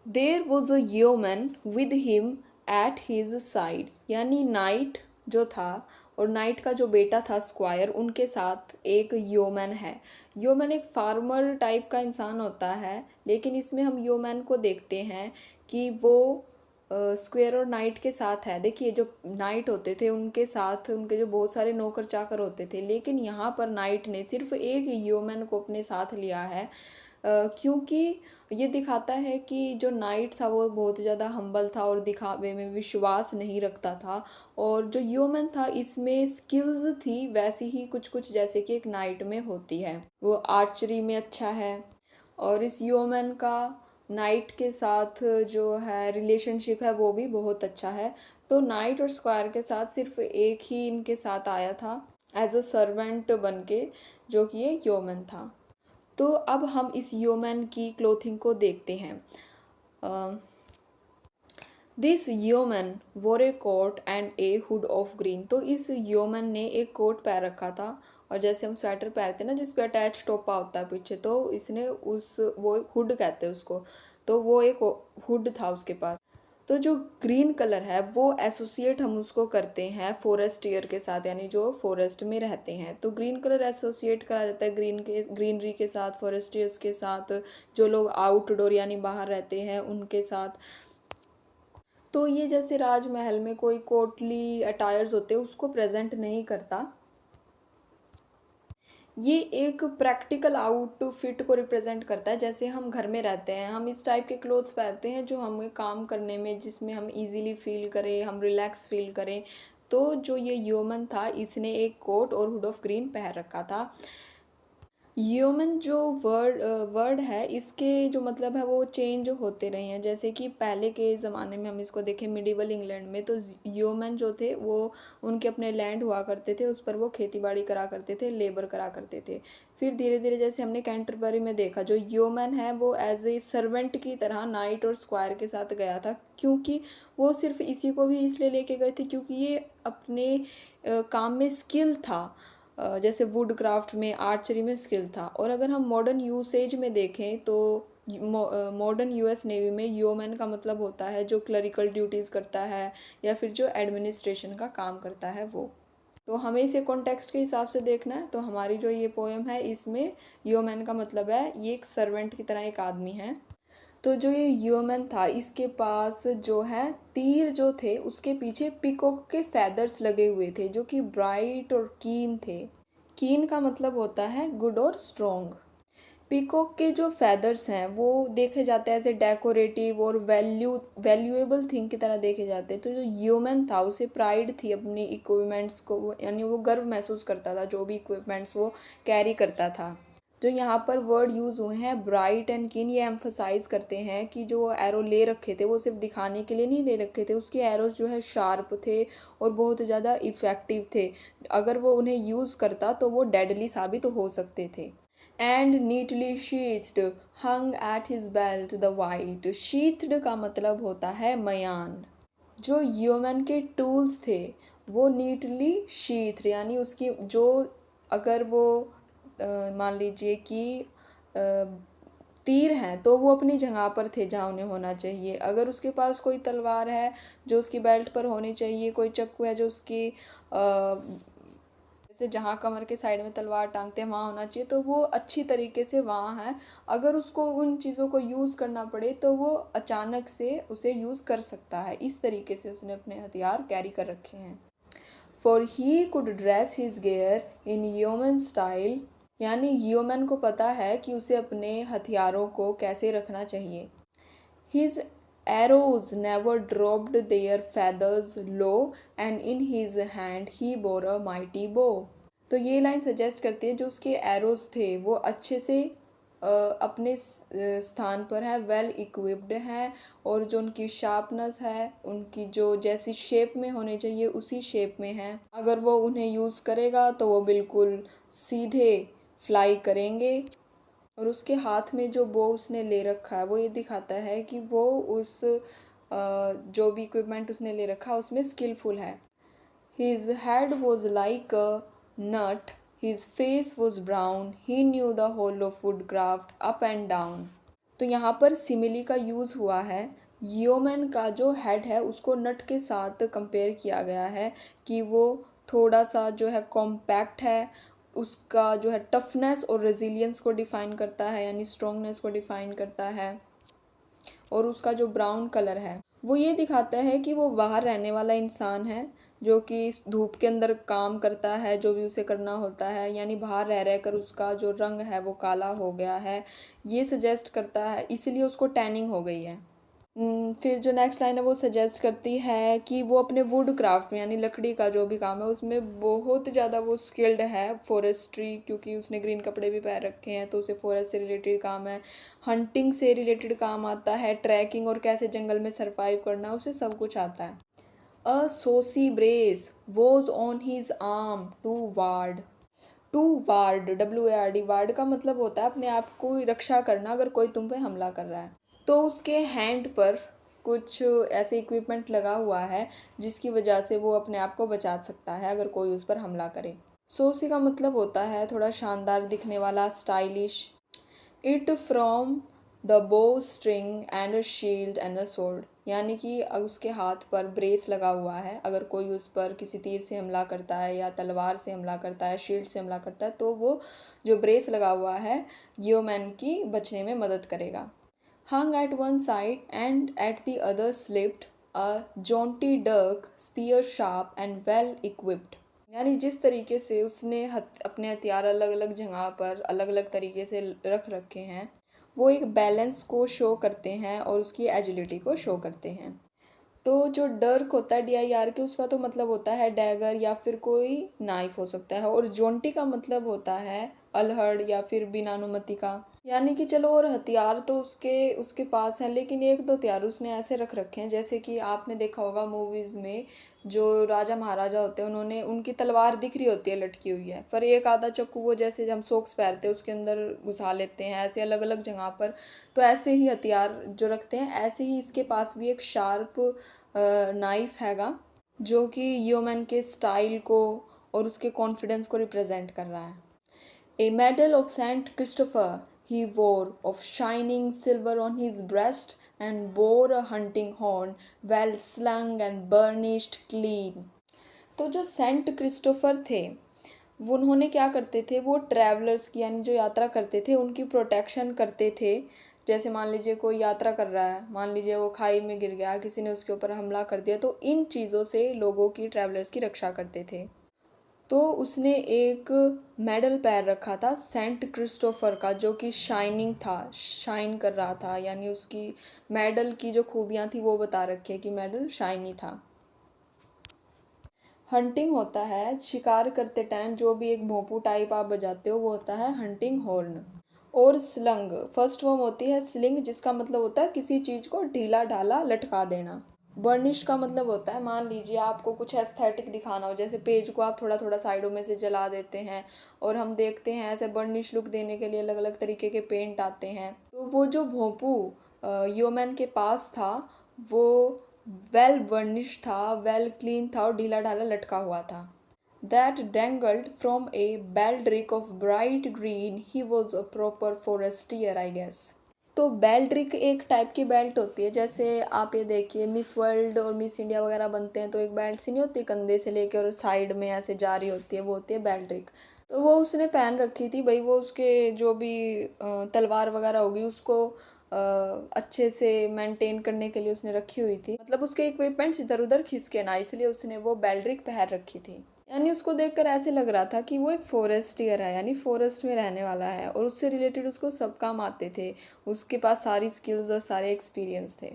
There was a yeoman with him at his side, यानी knight जो था और नाइट का जो बेटा था स्क्वायर, उनके साथ एक योमैन है। योमैन एक फार्मर टाइप का इंसान होता है, लेकिन इसमें हम योमैन को देखते हैं कि वो स्क्वायर और नाइट के साथ है। देखिए, जो नाइट होते थे उनके साथ उनके जो बहुत सारे नौकर चाकर होते थे, लेकिन यहाँ पर नाइट ने सिर्फ एक योमैन को अपने साथ लिया है, क्योंकि ये दिखाता है कि जो नाइट था वो बहुत ज़्यादा हम्बल था और दिखावे में विश्वास नहीं रखता था। और जो ह्यूमन था इसमें स्किल्स थी वैसी ही कुछ कुछ जैसे कि एक नाइट में होती है। वो आर्चरी में अच्छा है, और इस ह्यूमन का नाइट के साथ जो है रिलेशनशिप है वो भी बहुत अच्छा है। तो नाइट और स्क्वायर के साथ सिर्फ एक ही इनके साथ आया था एज अ सर्वेंट बन के, जो कि ये ह्यूमन था। तो अब हम इस योमैन की क्लोथिंग को देखते हैं। This yeoman wore a coat and a hood of green. तो इस योमैन ने एक कोट पहन रखा था, और जैसे हम स्वेटर पहनते हैं ना जिस पे अटैच टोपा होता है पीछे, तो इसने उस वो हुड कहते हैं उसको, तो वो एक हुड था उसके पास। तो जो ग्रीन कलर है वो एसोसिएट हम उसको करते हैं फॉरेस्ट ईयर के साथ, यानी जो फॉरेस्ट में रहते हैं। तो ग्रीन कलर एसोसिएट करा जाता है ग्रीनरी के साथ, फॉरेस्ट ईयर्स के साथ, जो लोग आउटडोर यानी बाहर रहते हैं उनके साथ। तो ये जैसे राजमहल में कोई कोर्टली अटायर्स होते हैं उसको प्रेजेंट नहीं करता, ये एक प्रैक्टिकल आउटफिट को रिप्रेजेंट करता है। जैसे हम घर में रहते हैं, हम इस टाइप के क्लोथ्स पहनते हैं जो हमें काम करने में, जिसमें हम इजीली फील करें, हम रिलैक्स फील करें। तो जो ये ह्यूमन था इसने एक कोट और हुड ऑफ ग्रीन पहन रखा था। ह्यूमन जो वर्ड है इसके जो मतलब है वो चेंज होते रहे हैं। जैसे कि पहले के ज़माने में हम इसको देखें मिडिवल इंग्लैंड में, तो ह्यूमन जो थे वो उनके अपने लैंड हुआ करते थे, उस पर वो खेती बाड़ी करा करते थे, लेबर करा करते थे। फिर धीरे धीरे जैसे हमने कैंटरबरी में देखा, जो ह्यूमन है वो एज ए सर्वेंट की तरह नाइट और स्क्वायर के साथ गया था, क्योंकि वो सिर्फ इसी को भी इसलिए लेके गए थे क्योंकि ये अपने काम में स्किल था। जैसे वुड क्राफ्ट में, आर्चरी में स्किल था। और अगर हम मॉडर्न यूसेज में देखें तो मॉडर्न यूएस नेवी में ह्यूमन का मतलब होता है जो क्लरिकल ड्यूटीज़ करता है या फिर जो एडमिनिस्ट्रेशन का काम करता है वो। तो हमें इसे कॉन्टेक्स्ट के हिसाब से देखना है। तो हमारी जो ये पोएम है इसमें ह्यूमन का मतलब है ये एक सर्वेंट की तरह एक आदमी है। तो जो ये ह्यूमन था इसके पास जो है तीर जो थे उसके पीछे पिकॉक के फेदर्स लगे हुए थे, जो कि ब्राइट और कीन थे। कीन का मतलब होता है गुड और स्ट्रॉन्ग। पीकॉक के जो फेदर्स हैं वो देखे जाते हैं एज ए डेकोरेटिव और वैल्यूएबल थिंग की तरह देखे जाते हैं। तो जो ह्यूमन था उसे प्राइड थी अपनी इक्विपमेंट्स को, यानी वो गर्व महसूस करता था जो भी इक्विपमेंट्स वो कैरी करता था। जो यहाँ पर वर्ड यूज़ हुए हैं ब्राइट एंड किन, ये एम्फोसाइज करते हैं कि जो एरो ले रखे थे वो सिर्फ दिखाने के लिए नहीं ले रखे थे, उसके एरोज जो है शार्प थे और बहुत ज़्यादा इफ़ेक्टिव थे। अगर वो उन्हें यूज़ करता तो वो डेडली साबित हो सकते थे। And neatly sheathed hung at his belt the white. Sheathed का मतलब होता है मयान। जो ह्यूमन के टूल्स थे वो नीटली शीथ, यानी उसकी जो, अगर वो मान लीजिए कि तीर हैं तो वो अपनी जगह पर थे जहाँ उन्हें होना चाहिए। अगर उसके पास कोई तलवार है जो उसकी बेल्ट पर होनी चाहिए, कोई चाकू है जो उसकी जैसे जहाँ कमर के साइड में तलवार टांगते हैं वहाँ होना चाहिए, तो वो अच्छी तरीके से वहाँ है। अगर उसको उन चीज़ों को यूज़ करना पड़े तो वो अचानक से उसे यूज़ कर सकता है। इस तरीके से उसने अपने हथियार कैरी कर रखे हैं। For he could dress his gear in human style, यानी ह्यूमन को पता है कि उसे अपने हथियारों को कैसे रखना चाहिए। His arrows never dropped their feathers low and in his hand he bore a mighty bow। तो ये लाइन सजेस्ट करती है जो उसके एरोज थे वो अच्छे से अपने स्थान पर है, वेल इक्विप्ड है, और जो उनकी शार्पनेस है, उनकी जो जैसी शेप में होने चाहिए उसी शेप में है। अगर वो उन्हें यूज़ करेगा तो वो बिल्कुल सीधे फ्लाई करेंगे। और उसके हाथ में जो बो उसने ले रखा है वो ये दिखाता है कि वो उस जो भी इक्विपमेंट उसने ले रखा है उसमें स्किलफुल है। His head was like a nut, his face was brown, he knew the whole of woodcraft up and down. तो यहाँ पर सिमिली का यूज़ हुआ है। येओमैन का जो हेड है उसको नट के साथ कंपेयर किया गया है कि वो थोड़ा सा जो है कॉम्पैक्ट है, उसका जो है टफनेस और रेजिलियंस को डिफ़ाइन करता है, यानी स्ट्रॉन्गनेस को डिफ़ाइन करता है। और उसका जो ब्राउन कलर है वो ये दिखाता है कि वो बाहर रहने वाला इंसान है, जो कि इस धूप के अंदर काम करता है, जो भी उसे करना होता है, यानी बाहर रह रहकर उसका जो रंग है वो काला हो गया है, ये सजेस्ट करता है, इसीलिए उसको टैनिंग हो गई है। फिर जो नेक्स्ट लाइन है वो सजेस्ट करती है कि वो अपने वुड क्राफ्ट में, यानी लकड़ी का जो भी काम है उसमें बहुत ज़्यादा वो स्किल्ड है, फॉरेस्ट्री, क्योंकि उसने ग्रीन कपड़े भी पहन रखे हैं तो उसे फॉरेस्ट से रिलेटेड काम है, हंटिंग से रिलेटेड काम आता है, ट्रैकिंग और कैसे जंगल में सर्वाइव करना, उसे सब कुछ आता है। A saucy brace was on his arm to ward. To ward, WARD, ward का मतलब होता है अपने आप को रक्षा करना अगर कोई तुम पे हमला कर रहा है। तो उसके हैंड पर कुछ ऐसे इक्विपमेंट लगा हुआ है जिसकी वजह से वो अपने आप को बचा सकता है अगर कोई उस पर हमला करे। सोसी का मतलब होता है थोड़ा शानदार दिखने वाला, स्टाइलिश। इट फ्रॉम द बो string and a shield and a sword, यानी कि उसके हाथ पर ब्रेस लगा हुआ है, अगर कोई उस पर किसी तीर से हमला करता है या तलवार से हमला करता है, शील्ड से हमला करता है, तो वो जो ब्रेस लगा हुआ है येओमैन की बचने में मदद करेगा। Hung at one side and at the other slipped a jaunty dirk spear sharp and well equipped, यानी जिस तरीके से उसने अपने हथियार अलग अलग जगह पर अलग अलग तरीके से रख रखे हैं, वो एक बैलेंस को शो करते हैं और उसकी एजिलिटी को शो करते हैं। तो जो डर्क होता है DIR के, उसका तो मतलब होता है डैगर या फिर कोई नाइफ हो सकता है, और जोंटी का मतलब होता है अल्हड़ या फिर बिना अनुमति का, यानी कि चलो और हथियार तो उसके उसके पास है, लेकिन एक दो हथियार उसने ऐसे रख रखे हैं जैसे कि आपने देखा होगा मूवीज़ में जो राजा महाराजा होते हैं उन्होंने उनकी तलवार दिख रही होती है लटकी हुई है, पर एक आधा चाकू वो जैसे हम सॉक्स पहनते हैं उसके अंदर घुसा लेते हैं, ऐसे अलग अलग जगह पर। तो ऐसे ही हथियार जो रखते हैं, ऐसे ही इसके पास भी एक शार्प नाइफ हैगा जो कि येओमैन के स्टाइल को और उसके कॉन्फिडेंस को रिप्रेजेंट कर रहा है। A medal of Saint Christopher he wore of shining silver on his breast and bore a hunting horn well slung and burnished clean। तो जो सेंट क्रिस्टोफर थे वो उन्होंने क्या करते थे, वो ट्रैवलर्स की यानी जो यात्रा करते थे उनकी प्रोटेक्शन करते थे। जैसे मान लीजिए कोई यात्रा कर रहा है, मान लीजिए वो खाई में गिर गया, किसी ने उसके ऊपर हमला कर दिया, तो इन चीज़ों से लोगों की, ट्रैवलर्स की रक्षा करते थे। तो उसने एक मेडल पैर रखा था सेंट क्रिस्टोफर का जो कि शाइनिंग था, शाइन कर रहा था, यानी उसकी मेडल की जो खूबियाँ थी वो बता रखी है कि मेडल शाइनी था। हंटिंग होता है शिकार करते टाइम जो भी एक भोंपू टाइप आप बजाते हो वो होता है हंटिंग हॉर्न। और स्लंग, फर्स्ट फॉर्म होती है स्लिंग जिसका मतलब होता है किसी चीज़ को ढीला ढाला लटका देना। बर्निश का मतलब होता है, मान लीजिए आपको कुछ एस्थेटिक दिखाना हो, जैसे पेज को आप थोड़ा थोड़ा साइडों में से जला देते हैं और हम देखते हैं ऐसे बर्निश लुक देने के लिए अलग अलग तरीके के पेंट आते हैं। तो वो जो भोंपू येओमैन के पास था वो वेल बर्निश था, वेल क्लीन था और ढीला ढाला लटका हुआ था। That dangled from a baldric of bright green, he was a proper forestier, I guess। तो बेल्ट्रिक एक टाइप की बेल्ट होती है, जैसे आप ये देखिए मिस वर्ल्ड और मिस इंडिया वगैरह बनते हैं तो एक बेल्ट सी नहीं होती कंधे से लेके और साइड में ऐसे जा रही होती है, वो होती है बेल्ट्रिक। तो वो उसने पहन रखी थी भाई, वो उसके जो भी तलवार वगैरह होगी उसको अच्छे से मेंटेन करने के लिए उसने रखी हुई थी, मतलब उसके इक्विपमेंट्स इधर उधर खिसके ना, इसलिए उसने वो बेल्ट्रिक पहन रखी थी। यानी उसको देखकर ऐसे लग रहा था कि वो एक फॉरेस्टियर है, यानी फॉरेस्ट में रहने वाला है और उससे रिलेटेड उसको सब काम आते थे, उसके पास सारी स्किल्स और सारे एक्सपीरियंस थे।